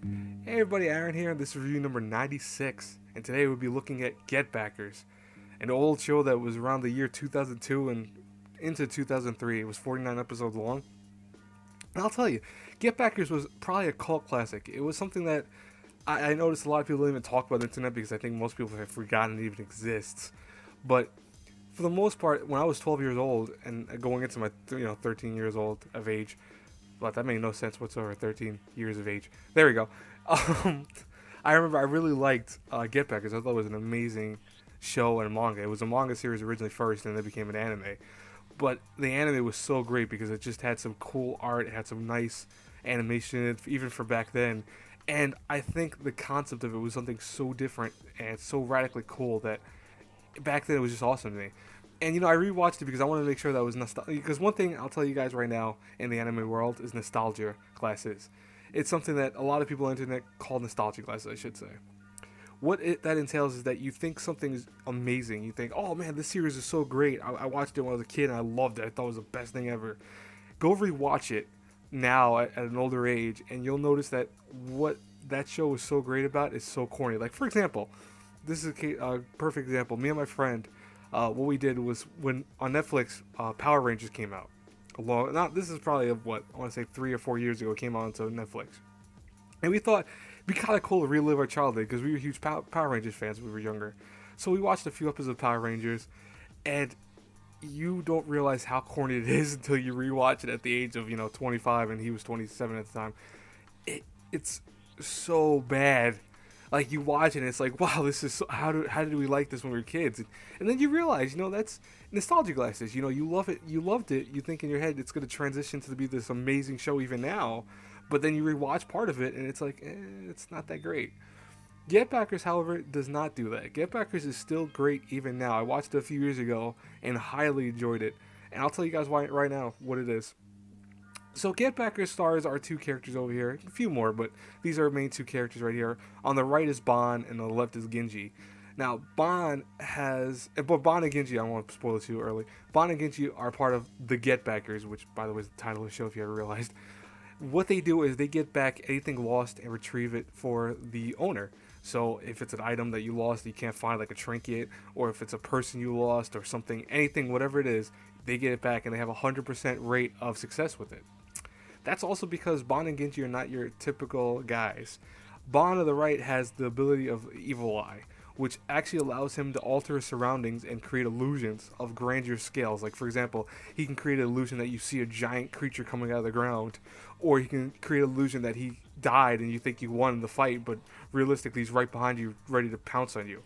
Hey everybody, Aaron here, and this is review number 96, and today we'll be looking at Getbackers, an old show that was around the year 2002 and into 2003. It was 49 episodes long, and I'll tell you, Getbackers was probably a cult classic. It was something that I noticed a lot of people don't even talk about on the internet because I think most people have forgotten it even exists. But for the most part, when I was 12 years old and going into my 13 years old of age, but that made no sense whatsoever. 13 years of age. There we go. Um, I remember I really liked Get Back because I thought it was an amazing show and manga. It was a manga series originally first, and then it became an anime. But the anime was so great because it just had some cool art. It had some nice animation, even for back then. And I think the concept of it was something so different and so radically cool that back then it was just awesome to me. And I rewatched it because I wanted to make sure that it was nostalgic. Because one thing I'll tell you guys right now in the anime world is nostalgia classes. It's something that a lot of people on the internet call nostalgia classes, I should say. That entails is that you think something is amazing. You think, oh man, this series is so great. I watched it when I was a kid and I loved it. I thought it was the best thing ever. Go rewatch it now at an older age, and you'll notice that what that show was so great about is so corny. Like, for example, this is a perfect example. Me and my friend, what we did was when on Netflix, Power Rangers came out. This is probably what I want to say 3 or 4 years ago. It came out onto Netflix, and we thought it'd be kind of cool to relive our childhood because we were huge Power Rangers fans when we were younger. So we watched a few episodes of Power Rangers, and you don't realize how corny it is until you rewatch it at the age of 25, and he was 27 at the time. It's so bad. Like, you watch it and it's like, wow, this is how did we like this when we were kids? And then you realize, that's nostalgia glasses. You love it, you loved it. You think in your head it's going to transition to be this amazing show even now, but then you rewatch part of it and it's like, it's not that great. Get Backers, however, does not do that. Get Backers is still great even now. I watched it a few years ago and highly enjoyed it, and I'll tell you guys why right now what it is. So Get Backer stars our two characters over here, a few more, but these are our main two characters right here. On the right is Bon, and on the left is Genji. Now, Bon and Genji, I don't want to spoil it too early. Bon and Genji are part of the Get Backers, which, by the way, is the title of the show if you ever realized. What they do is they get back anything lost and retrieve it for the owner. So if it's an item that you lost that you can't find, like a trinket, or if it's a person you lost or something, anything, whatever it is, they get it back and they have a 100% rate of success with it. That's also because Bon and Genji are not your typical guys. Bon to the right has the ability of Evil Eye, which actually allows him to alter his surroundings and create illusions of grandeur scales. Like, for example, he can create an illusion that you see a giant creature coming out of the ground, or he can create an illusion that he died and you think you won the fight, but realistically he's right behind you ready to pounce on you.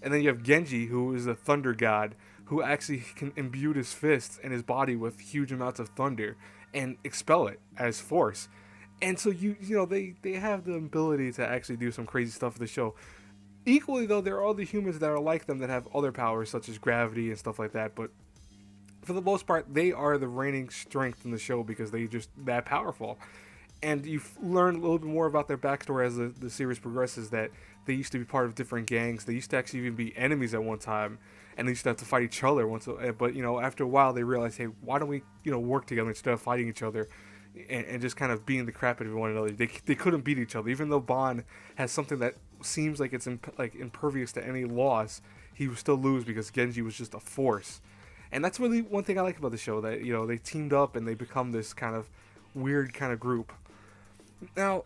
And then you have Genji, who is a thunder god, who actually can imbue his fists and his body with huge amounts of thunder and expel it as force. And so they have the ability to actually do some crazy stuff for the show. Equally though, there are other humans that are like them that have other powers such as gravity and stuff like that, but for the most part they are the reigning strength in the show because they just that powerful. And you learn a little bit more about their backstory as the series progresses, that they used to be part of different gangs. They used to actually even be enemies at one time, and they used to have to fight each other once. But after a while, they realized, hey, why don't we work together instead of fighting each other, and just kind of beating the crap out of one another. They couldn't beat each other, even though Bond has something that seems like it's impervious to any loss. He would still lose because Genji was just a force, and that's really one thing I like about the show, that they teamed up and they become this kind of weird kind of group. Now,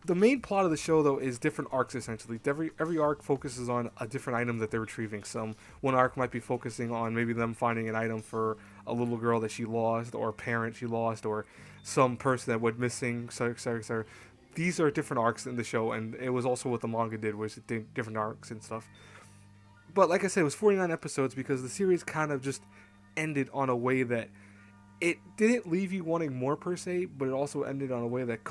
the main plot of the show, though, is different arcs, essentially. Every arc focuses on a different item that they're retrieving. One arc might be focusing on maybe them finding an item for a little girl that she lost, or a parent she lost, or some person that went missing, etc., etc., etc. These are different arcs in the show, and it was also what the manga did, was it did different arcs and stuff. But like I said, it was 49 episodes because the series kind of just ended on a way that it didn't leave you wanting more per se, but it also ended on a way that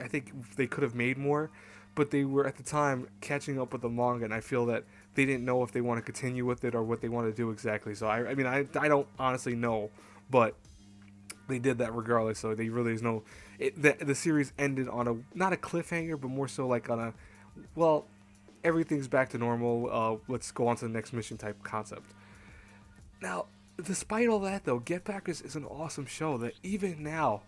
I think they could have made more, but they were at the time catching up with the manga, and I feel that they didn't know if they want to continue with it or what they want to do exactly. So I don't honestly know, but they did that regardless. So they really is no. The series ended on not a cliffhanger, but more so like on a, well, everything's back to normal. Let's go on to the next mission type concept. Now, despite all that though, Get Backers is an awesome show that even now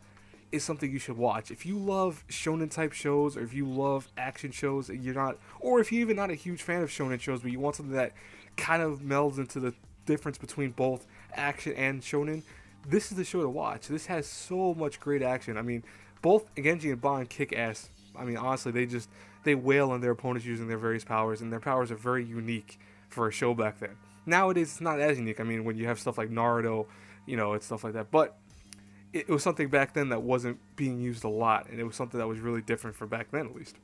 is something you should watch. If you love shonen type shows, or if you love action shows and you're not, or if you're even not a huge fan of shonen shows, but you want something that kind of melds into the difference between both action and shonen, this is the show to watch. This has so much great action. I mean, both Genji and Bond kick ass. I mean, honestly, they wail on their opponents using their various powers, and their powers are very unique for a show back then. Nowadays, it's not as unique. I mean, when you have stuff like Naruto, it's stuff like that. But it was something back then that wasn't being used a lot, and it was something that was really different for back then, at least.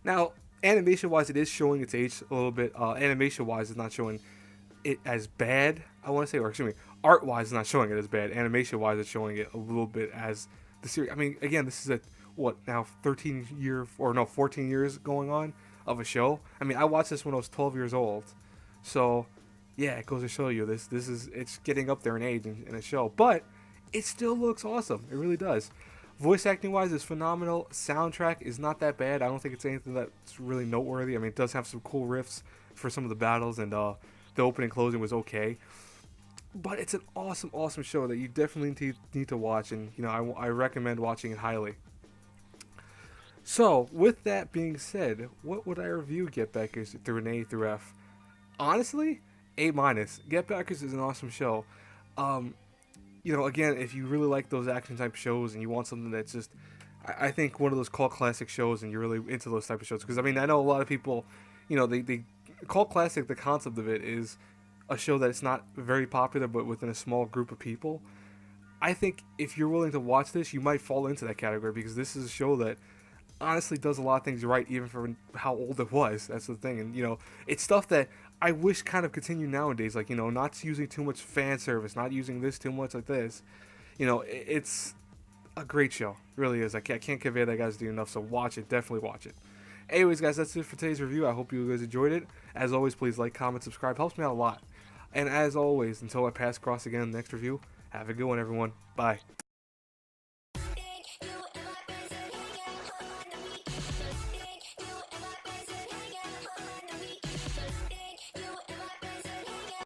Now, animation-wise, it is showing its age a little bit. Animation-wise, it's not showing it as bad, I want to say, or excuse me, art-wise, it's not showing it as bad. Animation-wise, it's showing it a little bit as the series. I mean, again, this is a, what, now 14 years going on of a show. I mean, I watched this when I was 12 years old. So, yeah, it goes to show you, it's getting up there in age in a show. But it still looks awesome. It really does. Voice acting wise is phenomenal. Soundtrack is not that bad. I don't think it's anything that's really noteworthy. I mean, it does have some cool riffs for some of the battles, and the opening and closing was okay. But it's an awesome, awesome show that you definitely need to watch, and I recommend watching it highly. So, with that being said, what would I review Getbackers through an A through F? Honestly, A-. Getbackers is an awesome show. Again, if you really like those action type shows and you want something that's just, I think one of those cult classic shows, and you're really into those type of shows, because I mean, I know a lot of people, they cult classic, the concept of it is a show that it's not very popular, but within a small group of people. I think if you're willing to watch this, you might fall into that category, because this is a show that honestly does a lot of things right, even for how old it was. That's the thing. And it's stuff that I wish kind of continued nowadays, like not using too much fan service, not using this too much like this. It's a great show. It really is. I can't convey that, guys, do enough. So watch it. Definitely watch it. Anyways, guys, that's it for today's review. I hope you guys enjoyed it. As always, please like, comment, subscribe. Helps me out a lot. And as always, until I pass across again in the next review, have a good one, everyone. Bye.